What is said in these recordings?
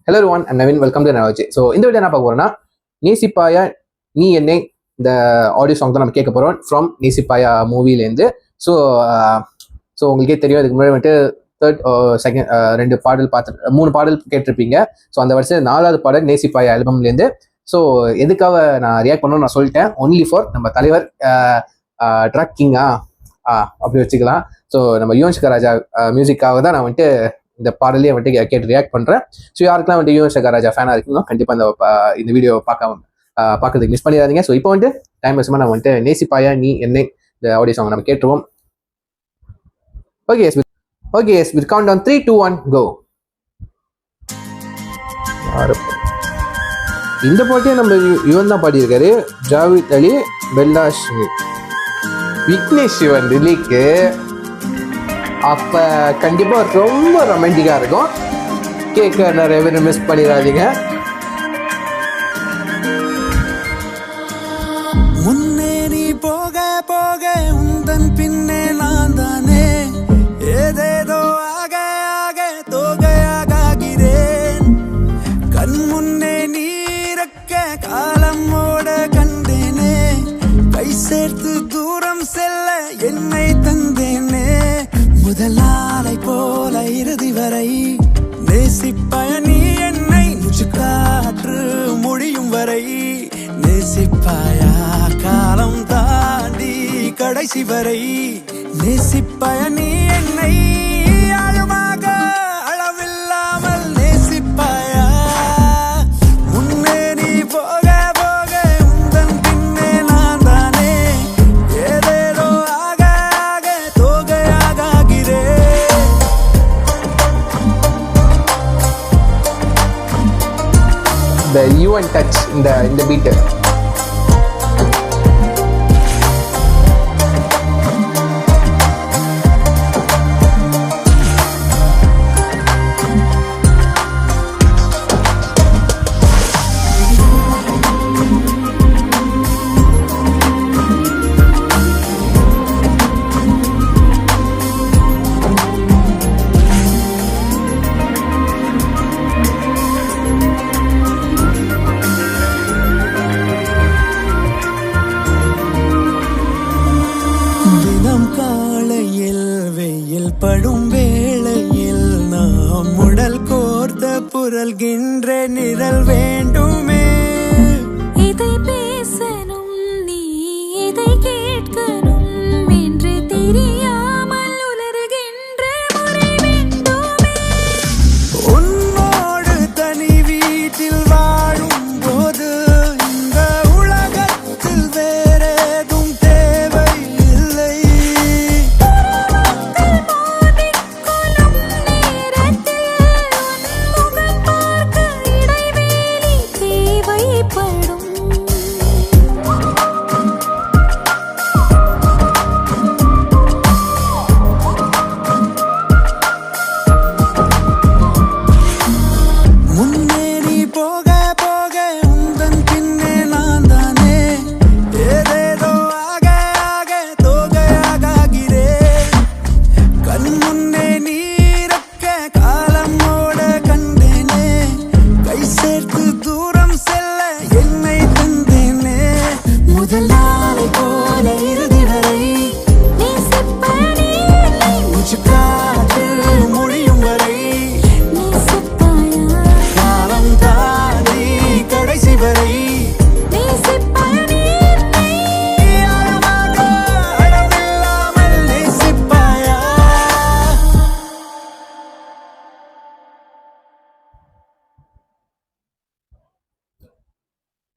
Hello everyone, I'm Navin. Welcome to Navaji. So இந்த video என்ன பார்க்க போறோம்னா நேசிப்பாயா நீ என்னை இந்த ஆடியோ சாங் தான் நம்ம கேட்க போகிறோம் ஃப்ரம் நேசிப்பாயா மூவிலேருந்து. ஸோ ஸோ உங்களுக்கே தெரியும், இதுக்கு முன்னாடி வந்துட்டு செகண்ட் 2 பாடல் பார்த்து 3 பாடல் கேட்டிருப்பீங்க. ஸோ அந்த வருஷம் 4வது பாடல் நேசிப்பாயா ஆல்பம்லேருந்து. ஸோ எதுக்காக நான் ரியாக்ட் பண்ணணும்னு நான் சொல்லிட்டேன், ஒன்லி ஃபார் நம்ம தலைவர் ட்ராக் கிங்கா அப்படி வச்சுக்கலாம். ஸோ நம்ம யுவன் சங்கர் ராஜா மியூசிக்காக தான் நான் வந்துட்டு இந்த பாடலையே வந்துட்டு கேட்டு ரியாக்ட் பண்ணுறேன். ஸோ யாருக்கெல்லாம் வந்துட்டு யுவன் சங்கர் ராஜா ஃபேனாக இருக்கீங்களோ கண்டிப்பாக இந்த வீடியோ பார்க்கறதுக்கு மிஸ் பண்ணிடாதீங்க. ஸோ இப்போ வந்துட்டு டைம் வசமாக நம்ம வந்துட்டு நேசிப்பாயா நீ என்னை இந்த ஆடியோ சாங் நம்ம கேட்டுருவோம். Okay yes with count down 3, 2, 1 go. இந்த பாட்டையும் நம்ம யுவன் தான் பாடியிருக்காரு. ஜாவித் அலி, பெல்லா விக்னேஷ் சிவன் ரிலீக்கு அப்போ கண்டிப்பாக ரொம்ப ரொமான்டிக்காக இருக்கும். கேட்க நிறைய பேர் மிஸ் பண்ணிடாதீங்க. முன்னே நீ போக போக உந்தன் பின்னே நான் தானே ஏதேதோ ஆக ஆக தோகையாகிறேன். கண் முன்னே நீரக்க காலம் ஓட கண்டேனே, கை சேர்த்து தூரம் செல்ல என்னை தந்தேனே. முதல் நாளை போல இறுதி வரை நேசிப்பாய நீ என்னை, முச்சு காற்று முடியும் வரை நேசிப்பாயா காலம் தாண்டி கடைசி வரை நேசிப்பாய நீ என்னை, ஆழமாக அளவில்லாமல் நேசிப்பாயா. முன்னே நீ போக போக உந்தன் பின்னே நான் தானே ஏதேதோ ஆக ஆக தோகையாகிறேன். இந்த யுவன் டச் இந்த பீட்டு படும் வேளையில் நாம் உடல் கோர்த்த புரள்கின்ற நிழல் வேண்டுமே. இதை பேசணும் நீ இதை கேட்கணும் என்று தெரியாமல் உலர்கின்ற முறை வேண்டுமே. உன்னோடு தனி வீட்டில் வாழும் போது இந்த உலகத்தில் வேறேதும் தேவை இல்லை.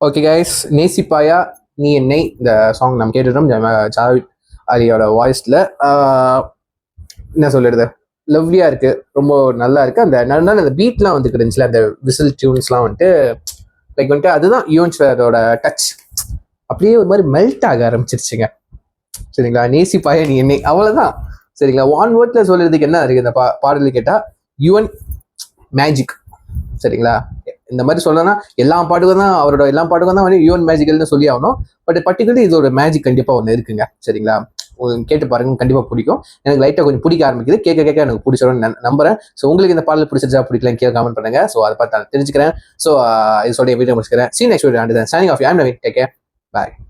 ஓகே கைஸ், நேசிப்பாயா நீ என்னை இந்த சாங் நம்ம கேட்டுட்டோம் ஜாவித் அலியோட வாய்ஸில். என்ன சொல்லிடுது, லவ்லியாக இருக்குது, ரொம்ப நல்லா இருக்குது. அந்த பீட்லாம் வந்துட்டு இருந்துச்சுல, அந்த விசில் டியூன்ஸ்லாம் வந்துட்டு லைக் வந்துட்டு அதுதான் யுவன் சாரோட டச். அப்படியே ஒரு மாதிரி மெல்ட் ஆக ஆரம்பிச்சிருச்சுங்க. சரிங்களா, நேசிப்பாயா நீ என்னை அவ்வளோதான். சரிங்களா, 1 வேர்டில் சொல்கிறதுக்கு என்ன இருக்குது இந்த பாடல் கேட்டால் யுவன் மேஜிக். சரிங்களா, இந்த மாதிரி சொல்லணும்னா எல்லா பாட்டுக்கும் தான் வந்து யுவன் மேஜிக்கல்னு சொல்லி ஆகணும். பட் பர்டிகுலர்லி இதோட மேஜிக் கண்டிப்பாக ஒன்று இருக்குங்க. சரிங்களா, கேட்டு பாருங்க, கண்டிப்பாக பிடிக்கும். எனக்கு லைட்டாக கொஞ்சம் பிடிக்க ஆரம்பிக்குது, கேட்க கேட்க எனக்கு பிடிச்சிடும் நம்புறேன். ஸோ உங்களுக்கு இந்த பாடல் பிடிச்சிருச்சா பிடிக்கலன்னு கீழே கமெண்ட் பண்ணுங்க. ஸோ அதை பார்த்து நான் தெரிஞ்சுக்கிறேன். ஸோ இது சொல்லிய வீடியோ முடிச்சுக்கிறேன். See you next video. Signing off. I'm Naveen. Take care. Bye.